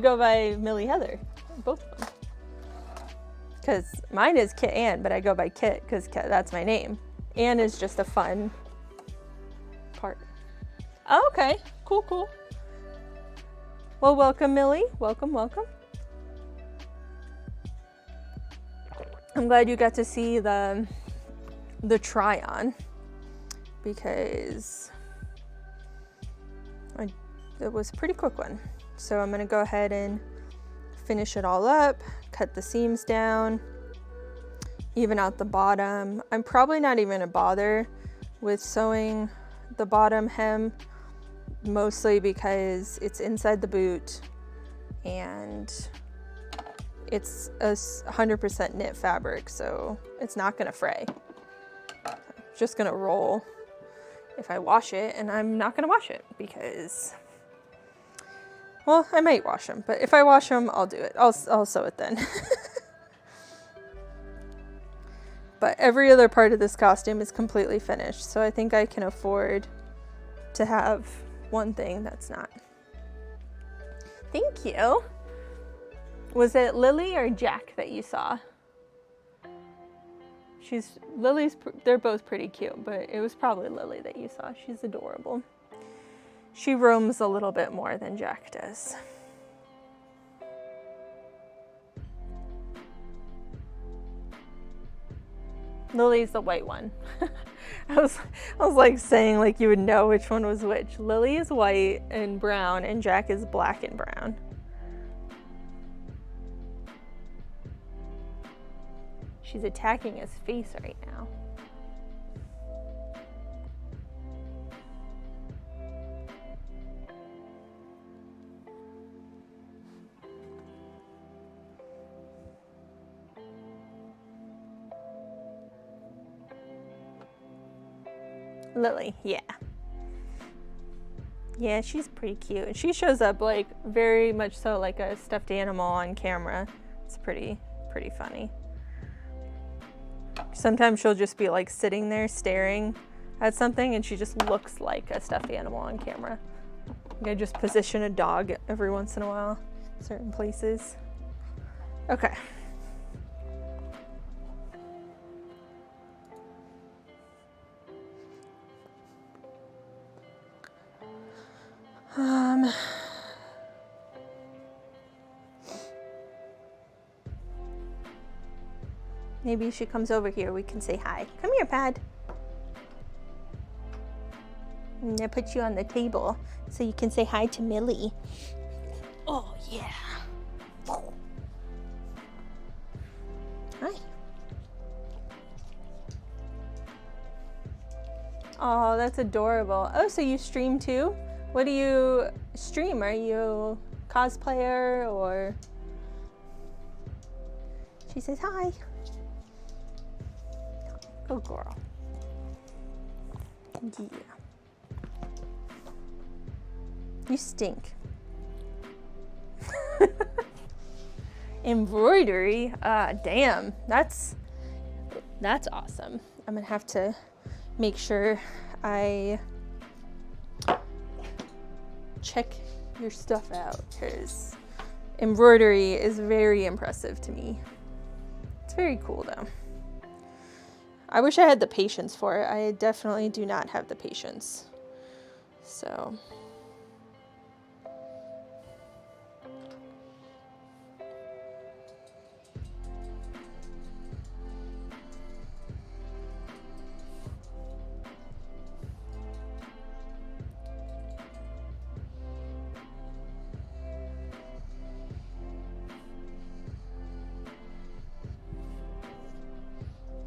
Go by Millie Heather, both of them. Because mine is Kit Ann, but I go by Kit because that's my name. Ann is just a fun part. Oh, okay, cool, cool. Well, welcome, Millie. Welcome, welcome. I'm glad you got to see the try on because it was a pretty quick one. So I'm gonna go ahead and finish it all up, cut the seams down, even out the bottom. I'm probably not even gonna bother with sewing the bottom hem, mostly because it's inside the boot and it's a 100% knit fabric, so it's not gonna fray. It's just gonna roll if I wash it, and I'm not gonna wash it because, well, I might wash them, but if I wash them, I'll do it. I'll sew it then. But every other part of this costume is completely finished, so I think I can afford to have one thing that's not. Thank you. Was it Lily or Jack that you saw? They're both pretty cute, but it was probably Lily that you saw. She's adorable. She roams a little bit more than Jack does. Lily's the white one. I was like saying like you would know which one was which. Lily is white and brown and Jack is black and brown. She's attacking his face right now. Lily, yeah. Yeah, she's pretty cute. She shows up like very much so like a stuffed animal on camera. It's pretty funny. Sometimes she'll just be like sitting there staring at something and she just looks like a stuffed animal on camera. I just position a dog every once in a while, certain places. Okay. Maybe she comes over here, we can say hi. Come here, Pad. I'm gonna put you on the table so you can say hi to Millie. Oh, yeah. Hi. Oh, that's adorable. Oh, so you stream too? What do you stream? Are you a cosplayer or? She says hi. Good girl. Yeah. You stink. Embroidery? Damn. That's awesome. I'm gonna have to make sure I check your stuff out because embroidery is very impressive to me. It's very cool though. I wish I had the patience for it. I definitely do not have the patience. So.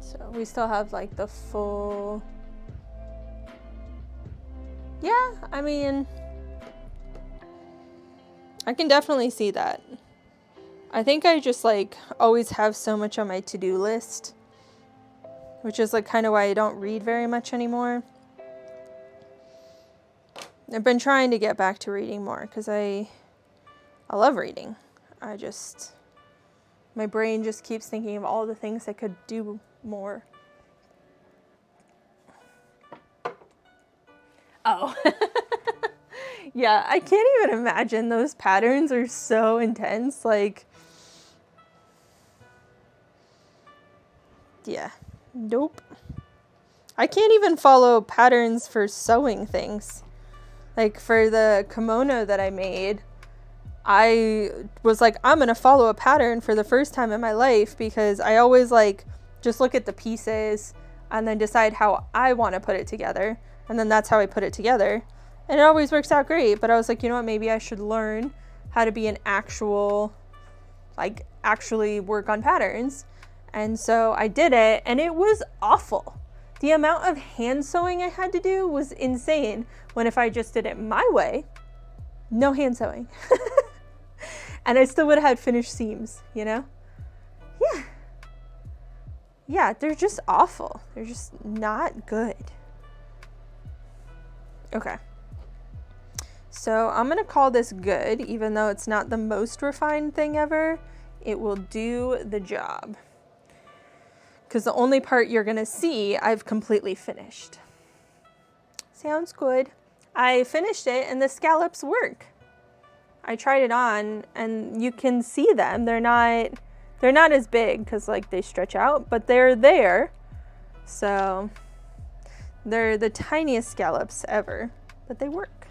So we still have like the full, yeah, I mean, I can definitely see that. I think I just like always have so much on my to-do list, which is like kind of why I don't read very much anymore. I've been trying to get back to reading more because I love reading. My brain just keeps thinking of all the things I could do more. Oh. Yeah, I can't even imagine. Those patterns are so intense. Like, yeah, nope. I can't even follow patterns for sewing things. Like for the kimono that I made, I was like, I'm going to follow a pattern for the first time in my life, because I always like just look at the pieces and then decide how I want to put it together. And then that's how I put it together. And it always works out great. But I was like, you know what, maybe I should learn how to be an actual, like actually work on patterns. And so I did it, and it was awful. The amount of hand sewing I had to do was insane, when if I just did it my way, no hand sewing. And I still would have had finished seams, you know? Yeah. Yeah, they're just awful. They're just not good. Okay. So I'm going to call this good, even though it's not the most refined thing ever. It will do the job. Because the only part you're going to see, I've completely finished. Sounds good. I finished it, and the scallops work. I tried it on, and you can see them. They're not as big because like they stretch out, but they're there. So they're the tiniest scallops ever, but they work.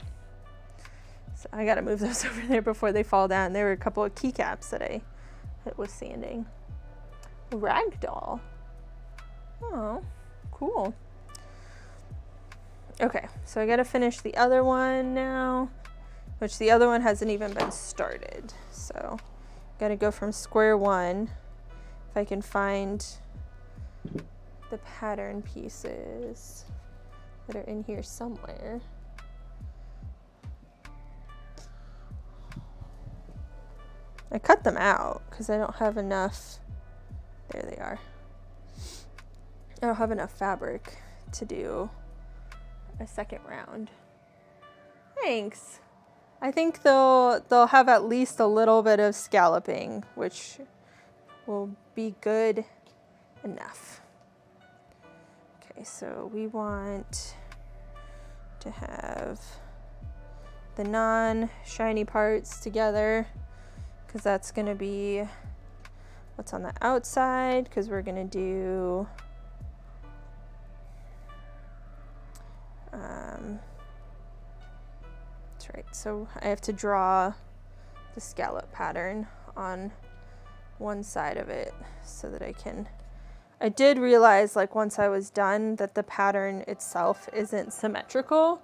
So I got to move those over there before they fall down. There were a couple of keycaps that I was sanding. Ragdoll. Oh, cool. Okay, so I got to finish the other one now, which the other one hasn't even been started. So got to go from square one. If I can find the pattern pieces that are in here somewhere. I cut them out because I don't have enough. There they are. I don't have enough fabric to do a second round. Thanks. I think they'll have at least a little bit of scalloping, which will be good enough. Okay, so we want to have the non-shiny parts together, because that's going to be what's on the outside, because we're going to do that's right. So I have to draw the scallop pattern on one side of it so that I did realize, like, once I was done, that the pattern itself isn't symmetrical,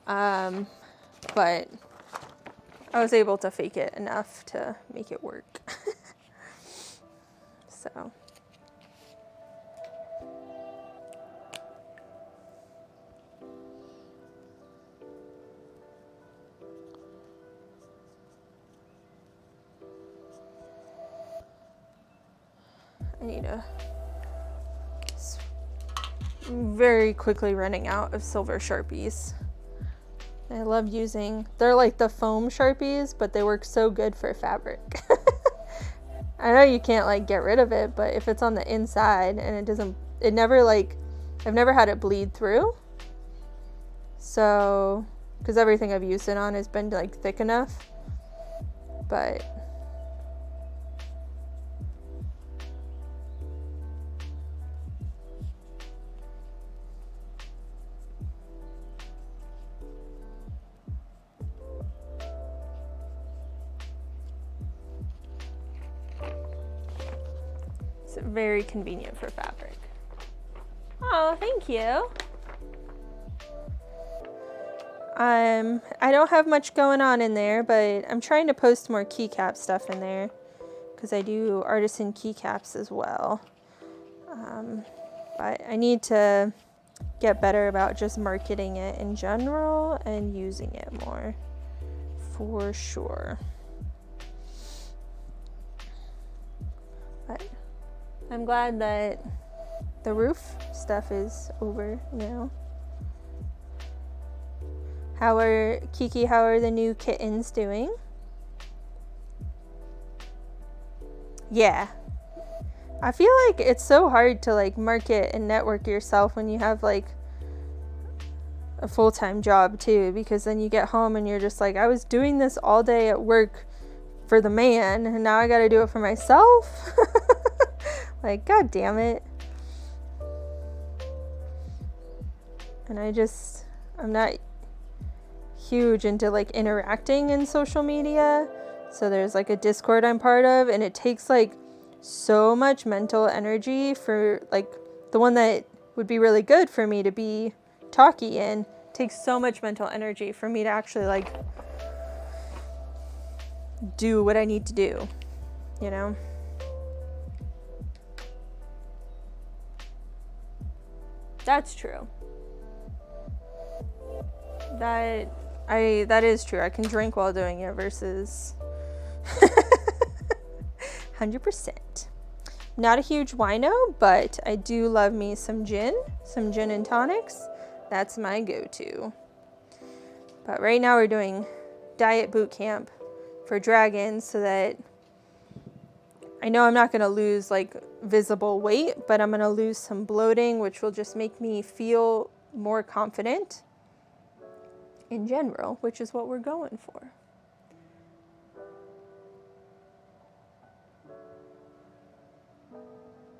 but I was able to fake it enough to make it work. So I need very quickly running out of silver Sharpies. I love using, they're like the foam Sharpies, but they work so good for fabric. I know you can't like get rid of it, but if it's on the inside and it never like, I've never had it bleed through. So, because everything I've used it on has been like thick enough, but very convenient for fabric. Oh, thank you. I don't have much going on in there, but I'm trying to post more keycap stuff in there because I do artisan keycaps as well. But I need to get better about just marketing it in general and using it more, for sure. But I'm glad that the roof stuff is over now. How are the new kittens doing? Yeah. I feel like it's so hard to like market and network yourself when you have like a full-time job too, because then you get home and you're just like, I was doing this all day at work for the man and now I got to do it for myself. Like, god damn it. And I'm not huge into like interacting in social media. So there's like a Discord I'm part of, and it takes like so much mental energy for like the one that would be really good for me to be talky in. It takes so much mental energy for me to actually like do what I need to do, you know? That's true. That is true. I can drink while doing it versus 100%. Not a huge wino, but I do love me some gin and tonics. That's my go-to. But right now we're doing diet boot camp for dragons so that I know I'm not going to lose like visible weight, but I'm going to lose some bloating, which will just make me feel more confident in general, which is what we're going for.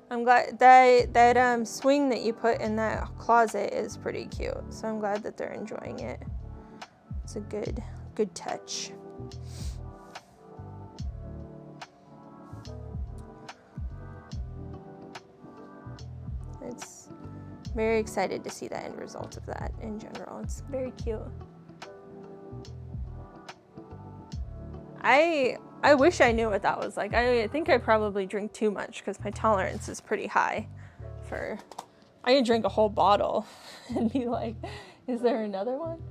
I'm glad that swing that you put in that closet is pretty cute. So I'm glad that they're enjoying it. It's a good touch. It's very excited to see the end result of that in general. It's very cute. I wish I knew what that was like. I think I probably drink too much because my tolerance is pretty high for, I could drink a whole bottle and be like, is there another one?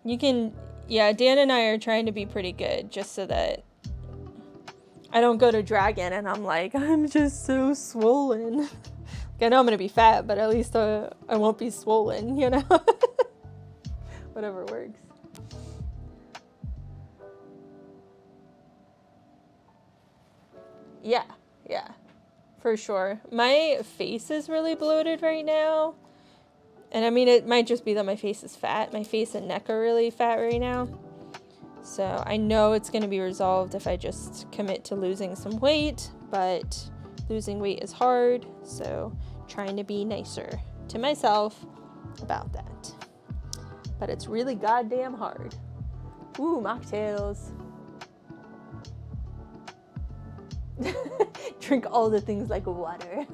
You can, yeah, Dan and I are trying to be pretty good just so that I don't go to Dragon and I'm like, I'm just so swollen. Like, I know I'm going to be fat, but at least I won't be swollen, you know? Whatever works. Yeah, for sure. My face is really bloated right now. And I mean, it might just be that my face is fat. My face and neck are really fat right now. So I know it's going to be resolved if I just commit to losing some weight, but losing weight is hard. So trying to be nicer to myself about that. But it's really goddamn hard. Ooh, mocktails. Drink all the things like water.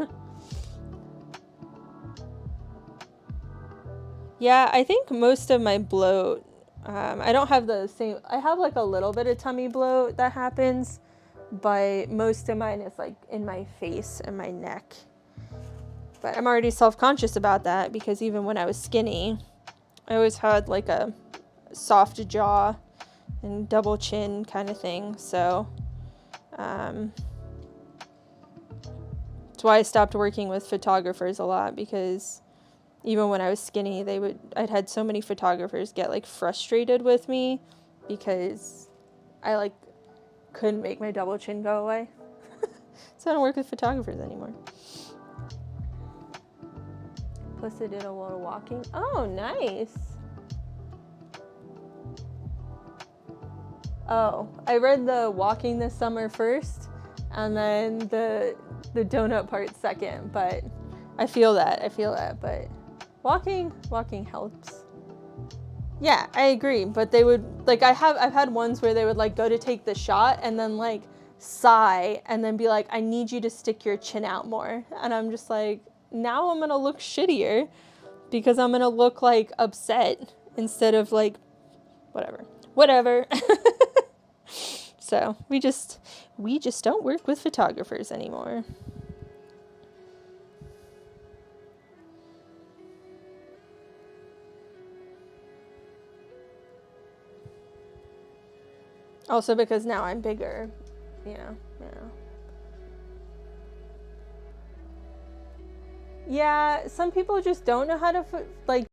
Yeah, I think most of my bloat, I don't have the same, I have like a little bit of tummy bloat that happens, but most of mine is like in my face and my neck. But I'm already self-conscious about that because even when I was skinny, I always had like a soft jaw and double chin kind of thing. So that's why I stopped working with photographers a lot, because even when I was skinny, I'd had so many photographers get like frustrated with me because I like couldn't make my double chin go away. So I don't work with photographers anymore. Plus I did a lot of walking. Oh, nice. Oh, I read the walking this summer first and then the donut part second, but I feel that, but walking helps. Yeah, I agree, but they would, like, I've had ones where they would, like, go to take the shot and then, like, sigh and then be like, I need you to stick your chin out more. And I'm just like, now I'm gonna look shittier because I'm gonna look, like, upset instead of, like, whatever. So, we just don't work with photographers anymore. Also because now I'm bigger, you know. Yeah, some people just don't know how to, like,